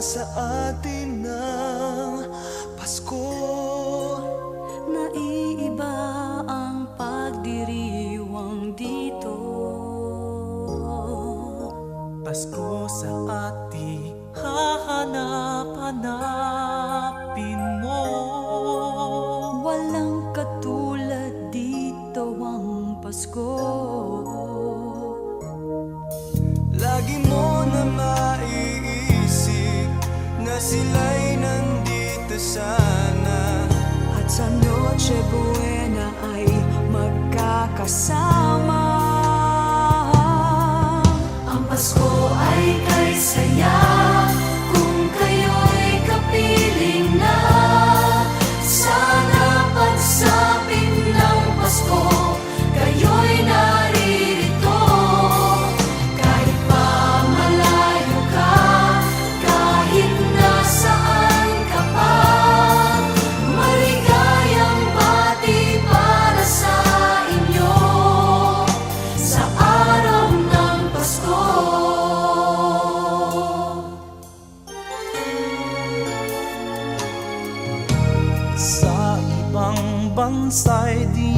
sa atin ng Pasko. Naiiba ang pagdiriwang dito. Pasko sa atin hahanap-hanapin mo. Walang katulad dito ang Pasko. Lagi mo na maiisip na sila'y nandito sana, At sa Noche Buena ay magkakasama. Ang Pasko ay kay saya kung kayo'y kapiling na. Sana pagsapit ng Pasko, kayo'y naririto. Kahit pa malayo ka, kahit nasaan ka pa, maligayang bati para sa inyo sa araw ng Pasko. sa ibang bansa'y di